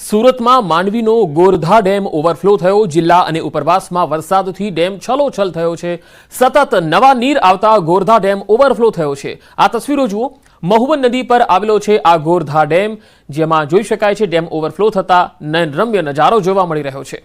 સુરતમાં માંડવીનો Gordha dam overflow થયો। જિલ્લા અને ઉપરવાસમાં વરસાદથી ડેમ છલોછલ થયો છે। સતત નવા નીર આવતા ગોરધા ડેમ ઓવરફ્લો થયો છે। આ તસવીરો જુઓ। મહુવન નદી પર આવેલો છે આ ગોરધા ડેમ, જેમાં જોઈ શકાય છે ડેમ ઓવરફ્લો થતા નયનરમ્ય નજારો જોવા મળી રહ્યો છે।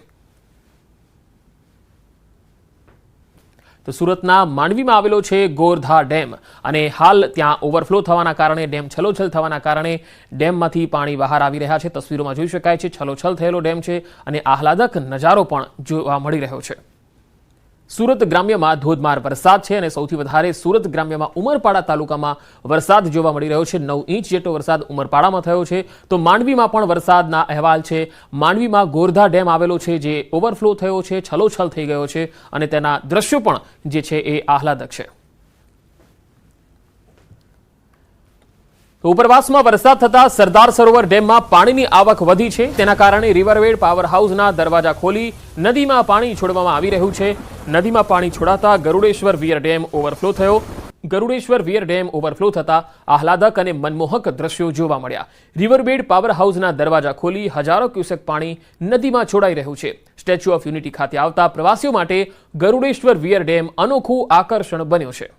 તો સુરતના માંડવીમાં આવેલો છે ગોરધા ડેમ અને હાલ ત્યાં ઓવરફ્લો થવાના કારણે ડેમ છલોછલ થવાના કારણે ડેમમાંથી પાણી બહાર આવી રહ્યા છે। તસવીરોમાં જોઈ શકાય છે છલોછલ થયેલો ડેમ છે અને આહલાદક નજારો પણ જોવા મળી રહ્યો છે। સુરત ગ્રામ્યમાં ધોધમાર વરસાદ છે અને સૌથી વધારે સુરત ગ્રામ્યમાં ઉમરપાડા તાલુકામાં વરસાદ જોવા મળી રહ્યો છે। 9 ઇંચ જેટલો વરસાદ ઉમરપાડામાં થયો છે। તો માંડવીમાં પણ વરસાદના અહેવાલ છે। માંડવીમાં ગોરધા ડેમ આવેલો છે જે ઓવરફ્લો થયો છે, છલોછલ થઈ ગયો છે અને તેના દ્રશ્યો પણ જે છે એ આહલાદક છે। ઉપરવાસમાં વરસાદ થતા સરદાર સરોવર ડેમમાં પાણીની આવક વધી છે। તેના કારણે રિવરવેડ પાવર હાઉસના દરવાજા ખોલી નદીમાં પાણી છોડવામાં આવી રહ્યું છે। નદીમાં પાણી છોડાતા ગરુડેશ્વર વીર ડેમ ઓવરફ્લો થયો। ગરુડેશ્વર વીર ડેમ ઓવરફ્લો થતા આહલાદક અને મનમોહક દ્રશ્યો જોવા મળ્યા। રિવરબેડ પાવર હાઉસના દરવાજા ખોલી હજારો ક્યુસેક પાણી નદીમાં છોડાઈ રહ્યું છે। સ્ટેચ્યુ ઓફ યુનિટી ખાતે આવતા પ્રવાસીઓ માટે ગરુડેશ્વર વીર ડેમ અનોખું આકર્ષણ બન્યો છે।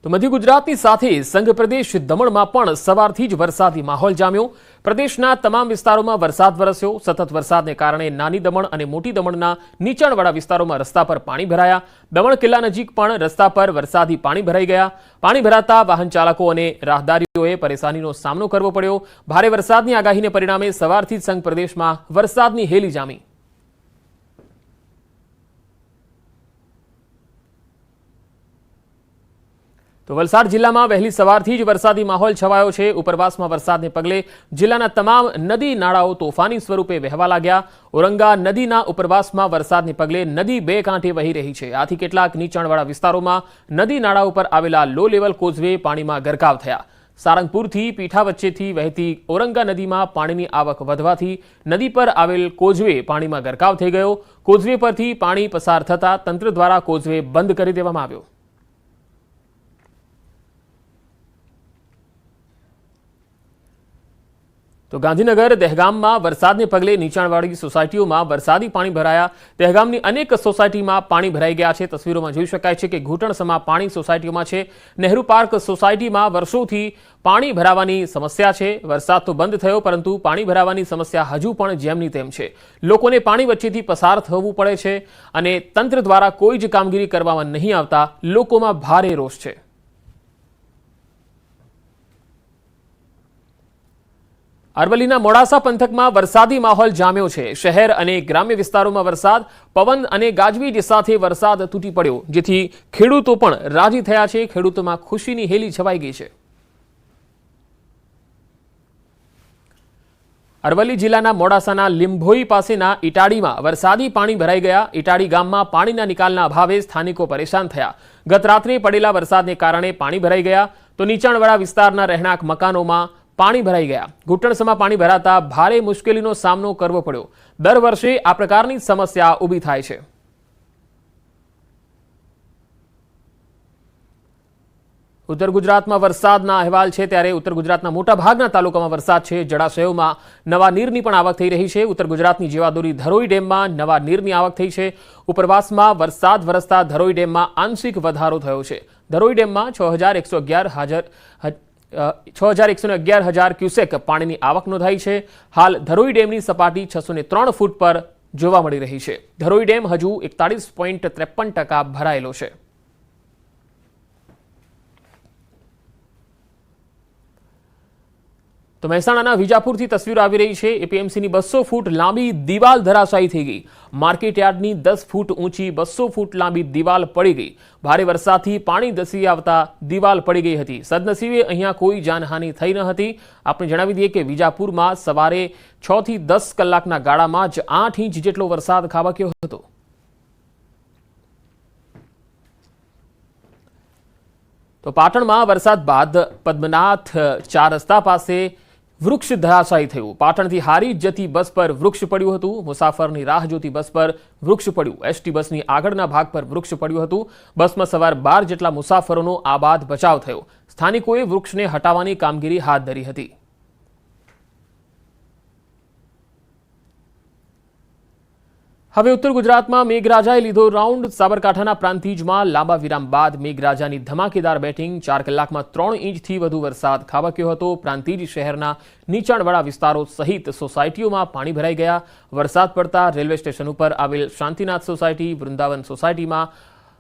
તો મધ્ય ગુજરાતની સાથે સંઘ પ્રદેશ દમણમાં પણ સવારથી જ વરસાદી માહોલ જામ્યો। પ્રદેશના તમામ વિસ્તારોમાં વરસાદ વરસ્યો। સતત વરસાદને કારણે નાની દમણ અને મોટી દમણના નીચાણવાળા વિસ્તારોમાં રસ્તા પર પાણી ભરાયા। દમણ કિલ્લા નજીક પણ રસ્તા પર વરસાદી પાણી ભરાઈ ગયા। પાણી ભરાતા વાહન ચાલકો અને રાહદારીઓએ પરેશાનીનો સામનો કરવો પડ્યો। ભારે વરસાદની આગાહીને પરિણામે સવારથી જ સંઘ પ્રદેશમાં વરસાદની હેલી જામી। તો વલસાડ જિલ્લામાં વહેલી સવારથી જ વરસાદી માહોલ છવાયો છે। ઉપરવાસમાં વરસાદને પગલે જિલ્લાના તમામ નદી નાળાઓ તોફાની સ્વરૂપે વહેવા લાગ્યા। ઔરંગા નદીના ઉપરવાસમાં વરસાદને પગલે નદી બે કાંઠે વહી રહી છે। આથી કેટલાક નીચાણવાળા વિસ્તારોમાં નદી નાળા ઉપર આવેલા લો લેવલ કોઝવે પાણીમાં ગરકાવ થયા। સારંગપુરથી પીઠા વચ્ચેથી વહેતી ઔરંગા નદીમાં પાણીની આવક વધવાથી નદી પર આવેલ કોઝવે પાણીમાં ગરકાવ થઈ ગયો। કોઝવે પરથી પાણી પસાર થતા તંત્ર દ્વારા કોઝવે બંધ કરી દેવામાં આવ્યો। તો ગાંધીનગર દહેગામમાં વરસાદને પગલે નીચાણવાળી સોસાયટીઓમાં વરસાદી પાણી ભરાયા। દહેગામની અનેક સોસાયટીમાં પાણી ભરાઈ ગયા છે। તસવીરોમાં જોઈ શકાય છે કે ઘૂંટણસમા પાણી સોસાયટીઓમાં છે। નહેરુ પાર્ક સોસાયટીમાં વર્ષોથી પાણી ભરાવાની સમસ્યા છે। વરસાદ તો બંધ થયો પરંતુ પાણી ભરાવાની સમસ્યા હજુ પણ જેમની તેમ છે। લોકોને પાણી વચ્ચેથી પસાર થવું પડે છે અને તંત્ર દ્વારા કોઈ જ કામગીરી કરવામાં નહીં આવતા લોકોમાં ભારે રોષ છે। અરવલ્લીના મોડાસા પંથકમાં વરસાદી માહોલ જામ્યો છે। શહેર અને ગ્રામ્ય વિસ્તારોમાં વરસાદ, પવન અને ગાજવીજ સાથે વરસાદ તૂટી પડ્યો, જેથી ખેડૂતો પણ રાજી થયા છે। ખેડૂતોમાં ખુશીની હેલી છવાઈ ગઈ છે। અરવલ્લી જિલ્લાના મોડાસાના લીંભોઈ પાસેના ઇટાડીમાં વરસાદી પાણી ભરાઈ ગયા। ઇટાડી ગામમાં પાણીના નિકાલના અભાવે સ્થાનિકો પરેશાન થયા। ગત રાત્રે પડેલા વરસાદને કારણે પાણી ભરાઈ ગયા। તો નીચાણવાળા વિસ્તારના રહેણાંક મકાનોમાં પાણી ભરાઈ ગયા। ઘૂંટણસમાં પાણી ભરાતા ભારે મુશ્કેલીનો સામનો કરવો પડ્યો। દર વર્ષે આ પ્રકારની સમસ્યા ઊભી થાય છે। ઉત્તર ગુજરાતમાં વરસાદના અહેવાલ છે, ત્યારે ઉત્તર ગુજરાતના મોટા ભાગના તાલુકામાં વરસાદ છે। જળાશયોમાં નવા નીરની પણ આવક થઈ રહી છે। ઉત્તર ગુજરાતની જીવાદોરી ધરોઈ ડેમમાં નવા નીરની આવક થઈ છે। ઉપરવાસમાં વરસાદ વરસતા ધરોઈ ડેમમાં આંશિક વધારો થયો છે। ધરોઈ ડેમમાં 6,111 ક્યુસેક પાણીની આવક નોંધાઈ છે। હાલ ધરોઈ ડેમની સપાટી 603 ફૂટ પર જોવા મળી રહી છે। ધરોઈ ડેમ હજુ 41.53% ભરાયેલો છે। તો મહેસાણાના વિજાપુરથી તસવીરો આવી રહી છે। એપીએમસીની 200 ફૂટ લાંબી દિવાલ ધરાશાયી થઈ ગઈ। માર્કેટ યાર્ડની 10 ફૂટ ઊંચી 200 ફૂટ લાંબી દિવાલ પડી ગઈ। ભારે વરસાદથી પાણી ધસી આવતા દિવાલ પડી ગઈ હતી। સદનસીબે અહીંયા કોઈ જાનહાનિ થઈ ન હતી। આપણે જણાવી દઈએ કે વિજાપુરમાં સવારે 6 થી 10 કલાકના ગાળામાં જ 8 ઇંચ જેટલો વરસાદ ખાબક્યો હતો। તો પાટણમાં વરસાદ બાદ પદ્મનાથ 4 રસ્તા પાસે વૃક્ષ ધરાશાયી થયું. પાટણથી હારીજ જતી બસ પર વૃક્ષ પડ્યું હતું. મુસાફરની રાહ જોતી બસ પર વૃક્ષ પડ્યું. એસટી બસની આગળના ભાગ પર વૃક્ષ પડ્યું હતું. બસમાં સવાર 12 જેટલા મુસાફરોનો આબાદ બચાવ થયો. સ્થાનિકોએ વૃક્ષને હટાવવાની કામગીરી હાથ ધરી હતી. હવે ઉત્તર ગુજરાતમાં મેઘરાજાએ લીધો રાઉન્ડ. સાબરકાંઠાના પ્રાંતિજમાં લાંબા વિરામ બાદ મેઘરાજાની ધમાકેદાર બેટિંગ. 4 કલાકમાં 3 ઇંચથી વધુ વરસાદ ખાબક્યો હતો. પ્રાંતિજ શહેરના નીચાણવાળા વિસ્તારો સહિત સોસાયટીઓમાં પાણી ભરાઈ ગયા. વરસાદ પડતા રેલવે સ્ટેશન ઉપર આવેલ શાંતિનાથ સોસાયટી, વૃંદાવન સોસાયટીમાં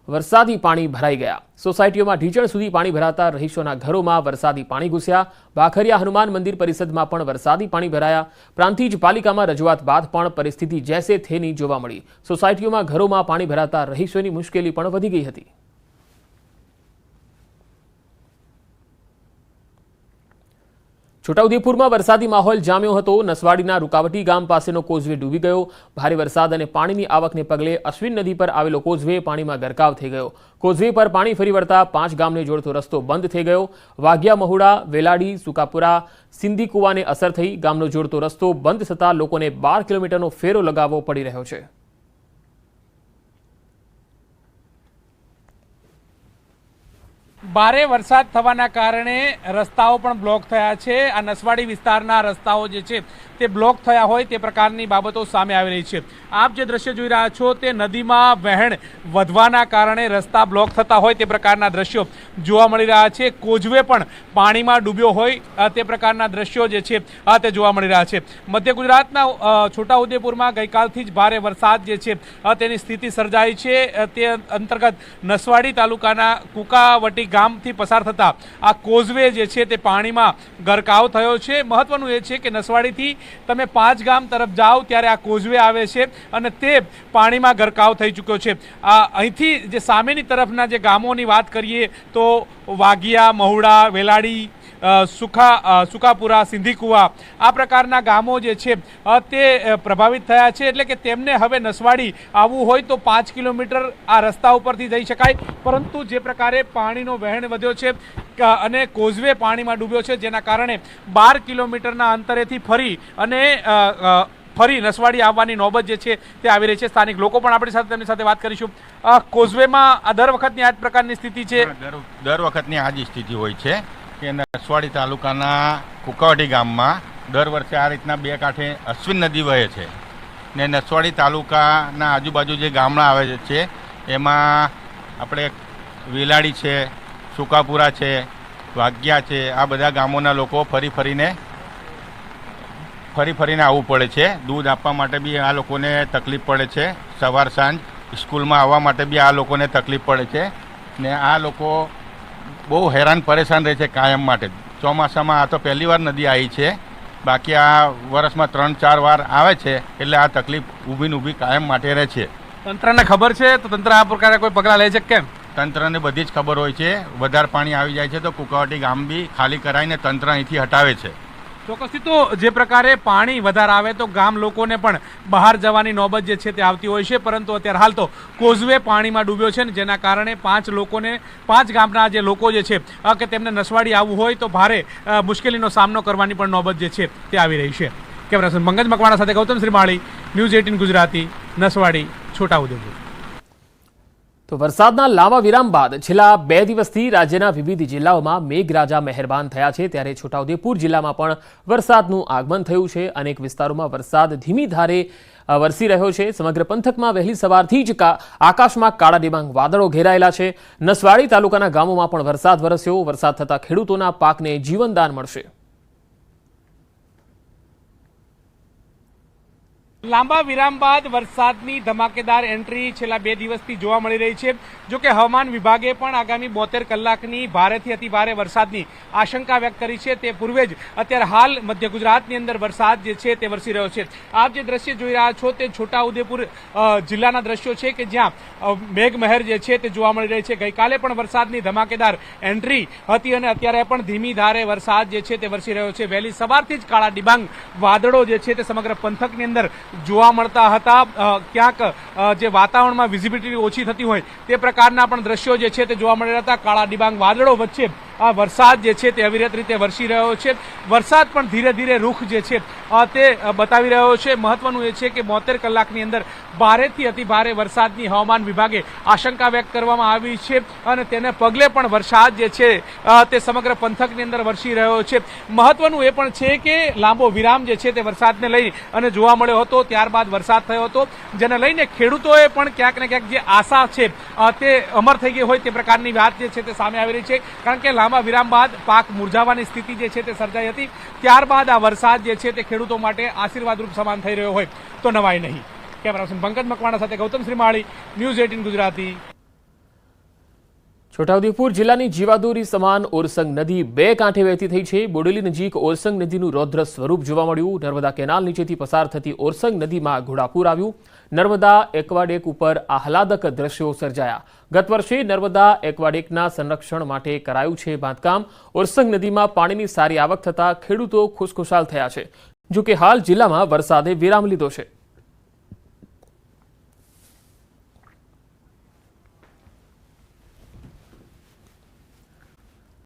વરસાદી પાણી ભરાઈ ગયા. સોસાયટીઓમાં ઢીંચણ સુધી પાણી ભરાતા રહીશોના ઘરોમાં વરસાદી પાણી ઘૂસ્યા. ભાખરિયા હનુમાન મંદિર પરિસરમાં પણ વરસાદી પાણી ભરાયા. પ્રાંતિજ પાલિકામાં રજૂઆત બાદ પણ પરિસ્થિતિ જેસે થેની જોવા મળી. સોસાયટીઓમાં ઘરોમાં પાણી ભરાતા રહીશોની મુશ્કેલી પણ વધી ગઈ હતી. છોટાઉદેપુરમાં વરસાદી માહોલ જામ્યો હતો. નસવાડીના રૂકાવટી ગામ પાસેનો કોઝવે ડૂબી ગયો. ભારે વરસાદ અને પાણીની આવકને પગલે અશ્વિન નદી પર આવેલો કોઝવે પાણીમાં ગરકાવ થઈ ગયો. કોઝવે પર પાણી ફરી વળતા 5 ગામને જોડતો રસ્તો બંધ થઈ ગયો. વાઘિયા, મહુડા, વેલાડી, સુકાપુરા, સિંધી કુવાને અસર થઈ. ગામનો જોડતો રસ્તો બંધ થતાં લોકોને 12 કિલોમીટરનો ફેરો લગાવવો પડી રહ્યો છે. ભારે વરસાદ થવાના કારણે રસ્તાઓ પણ બ્લોક થયા છે. આ નસવાડી વિસ્તારના રસ્તાઓ જે છે તે બ્લોક થયા હોય તે પ્રકારની બાબતો સામે આવી રહી છે. આપ જે દ્રશ્ય જોઈ રહ્યા છો તે નદીમાં વહેણ વધવાના કારણે રસ્તા બ્લોક થતા હોય તે પ્રકારના દ્રશ્યો જોવા મળી રહ્યા છે. કોઝવે પણ પાણીમાં ડૂબ્યો હોય તે પ્રકારના દ્રશ્યો જે છે તે જોવા મળી રહ્યા છે. મધ્ય ગુજરાતના છોટાઉદેપુરમાં ગઈકાલથી જ ભારે વરસાદ જે છે તેની સ્થિતિ સર્જાઈ છે. તે અંતર્ગત નસવાડી તાલુકાના કુકાવટી ગામથી પસાર થતા આ કોઝવે જે છે તે પાણીમાં ગરકાવ થયો છે. મહત્વનું એ છે કે નસવાડીથી તમે 5 ગામ તરફ જાઓ ત્યારે આ કોઝવે આવે છે અને તે પાણીમાં ગરકાવ થઈ ચૂક્યો છે. અહીંથી જે સામેની તરફના જે ગામોની વાત કરીએ તો વાઘિયા, મહુડા, વેલાડી, સુકાપુરા, સિંધી કુવા આ પ્રકારના ગામો જે છે તે પ્રભાવિત થયા છે. એટલે કે તેમને હવે નસવાડી આવવું હોય તો 5 કિલોમીટર આ રસ્તા ઉપરથી જઈ શકાય. પરંતુ જે પ્રકારે પાણીનો વહેણ વધ્યો છે અને કોઝવે પાણીમાં ડૂબ્યો છે જેના કારણે 12 કિલોમીટરના અંતરેથી ફરી નસવાડી આવવાની નોબત જે છે તે આવી રહી છે. સ્થાનિક લોકો પણ આપણી સાથે તેમની સાથે વાત કરીશું. કોઝવેમાં આ દર વખતની આ જ પ્રકારની સ્થિતિ છે. દર વખતની આ જ સ્થિતિ હોય છે કે નસવાડી તાલુકાના કુકાવટી ગામમાં દર વર્ષે આ રીતના 2 કાંઠે અશ્વિન નદી વહે છે ને નસવાડી તાલુકાના આજુબાજુ જે ગામડા આવે છે એમાં આપણે વેલાડી છે, સુકાપુરા છે, વાઘિયા છે, આ બધા ગામોના લોકો ફરી ફરીને આવવું પડે છે. દૂધ આપવા માટે બી આ લોકોને તકલીફ પડે છે. સવાર સાંજ સ્કૂલમાં આવવા માટે બી આ લોકોને તકલીફ પડે છે ને આ લોકો બહુ હેરાન પરેશાન રહે છે કાયમ માટે. ચોમાસામાં આ તો પહેલી વાર નદી આવી છે, બાકી આ વર્ષમાં 3-4 વાર આવે છે એટલે આ તકલીફ ઊભી કાયમ માટે રહે છે. તંત્રને ખબર છે તો તંત્ર આ પ્રકારે કોઈ પગલાં લે છે કેમ? તંત્રને બધી જ ખબર હોય છે. વધારે પાણી આવી જાય છે તો કુકાવટી ગામ બી ખાલી કરાવીને તંત્ર અહીંથી હટાવે છે. ચોક્કસથી તો જે પ્રકારે પાણી વધારે આવે તો ગામ લોકોને પણ બહાર જવાની નોબત જે છે તે આવતી હોય છે. પરંતુ અત્યારે હાલ તો કોઝવે પાણીમાં ડૂબ્યો છે ને જેના કારણે 5 ગામના જે લોકો જે છે કે તેમને નસવાડી આવવું હોય તો ભારે મુશ્કેલીનો સામનો કરવાની પણ નોબત જે છે તે આવી રહી છે. કેમેરામેન મંગજ મકવાણા સાથે ગૌતમ શ્રીમાળી, ન્યૂઝ 18 ગુજરાતી, નસવાડી, છોટાઉદેપુર. તો વરસાદના લાંબા વિરામ બાદ છેલ્લા 2 દિવસથી રાજ્યના વિવિધ જિલ્લાઓમાં મેઘરાજા મહેરબાન થયા છે. ત્યારે છોટાઉદેપુર જિલ્લામાં પણ વરસાદનું આગમન થયું છે. અનેક વિસ્તારોમાં વરસાદ ધીમી ધારે વરસી રહ્યો છે. સમગ્ર પંથકમાં વહેલી સવારથી જ આકાશમાં કાળા ડિબાંગ વાદળો ઘેરાયેલા છે. નસવાડી તાલુકાના ગામોમાં પણ વરસાદ વરસ્યો. વરસાદ થતાં ખેડૂતોના પાકને જીવનદાન મળશે. લાંબા વિરામ બાદ વરસાદની ધમાકેદાર એન્ટ્રી છેલ્લા 2 દિવસથી જોવા મળી રહી છે. જોકે હવામાન વિભાગે પણ આગામી 72 કલાકની ભારેથી અતિ ભારે વરસાદની આશંકા વ્યક્ત કરી છે. તે પૂર્વે જ અત્યારે હાલ મધ્ય ગુજરાતની અંદર વરસાદ જે છે તે વરસી રહ્યો છે. આપ જે દ્રશ્ય જોઈ રહ્યા છો તે છોટાઉદેપુર જિલ્લાના દ્રશ્યો છે કે જ્યાં મેઘમહેર જે છે તે જોવા મળી રહી છે. ગઈકાલે પણ વરસાદની ધમાકેદાર એન્ટ્રી હતી અને અત્યારે પણ ધીમી ધારે વરસાદ જે છે તે વરસી રહ્યો છે. વહેલી સવારથી જ કાળા ડિબાંગ વાદળો જે છે તે સમગ્ર પંથકની અંદર જોવા મળતા હતા. ક્યાંક જે વાતાવરણમાં વિઝિબિલિટી ઓછી થતી હોય તે પ્રકારના પણ દ્રશ્યો જે છે તે જોવા મળી રહ્યા હતા. કાળા ડિબાંગ વાદળો વચ્ચે આ વરસાદ જે છે તે અવિરત રીતે વરસી રહ્યો છે. વરસાદ પણ ધીરે ધીરે રૂખ જે છે તે બતાવી રહ્યો છે. મહત્વનું એ છે કે 72 કલાકની અંદર ભારેથી અતિ ભારે વરસાદની હવામાન વિભાગે આશંકા વ્યક્ત કરવામાં આવી છે અને તેને પગલે પણ વરસાદ જે છે તે સમગ્ર પંથકની અંદર વરસી રહ્યો છે. મહત્વનું એ પણ છે કે લાંબો વિરામ જે છે તે વરસાદને લઈ અને જોવા મળ્યો હતો, ત્યારબાદ વરસાદ થયો હતો, જેને લઈને ખેડૂતોએ પણ ક્યાંક ને ક્યાંક જે આશા છે તે અમર થઈ ગઈ હોય તે પ્રકારની વાત જે છે તે સામે આવી રહી છે. કારણ કે લાંબા વિરામ બાદ પાક મુરઝાવાની સ્થિતિ જે છે તે સર્જાઈ હતી, ત્યારબાદ આ વરસાદ જે છે તે ખેડૂતો માટે આશીર્વાદરૂપ સમાન થઈ રહ્યો હોય તો નવાઈ નહીં. કેમેરા પર્સન પંકજ મકવાણા સાથે ગૌતમ શ્રીમાળી, ન્યૂઝ 18 ગુજરાતી. છોટાઉદેપુર જિલ્લાની જીવાદોરી સમાન ઓરસંગ નદી બે કાંઠે વહેતી થઈ છે. બોડેલી નજીક ઓરસંગ નદીનું રૌદ્ર સ્વરૂપ જોવા મળ્યું. નર્મદા કેનાલ નીચેથી પસાર થતી ઓરસંગ નદીમાં ઘોડાપૂર આવ્યું. નર્મદા એક્વાડેક ઉપર આહલાદક દ્રશ્યો સર્જાયા. ગત વર્ષે નર્મદા એક્વાડેકના સંરક્ષણ માટે કરાયું છે બાંધકામ. ઓરસંગ નદીમાં પાણીની સારી આવક થતાં ખેડૂતો ખુશખુશાલ થયા છે. જોકે હાલ જિલ્લામાં વરસાદે વિરામ લીધો છે.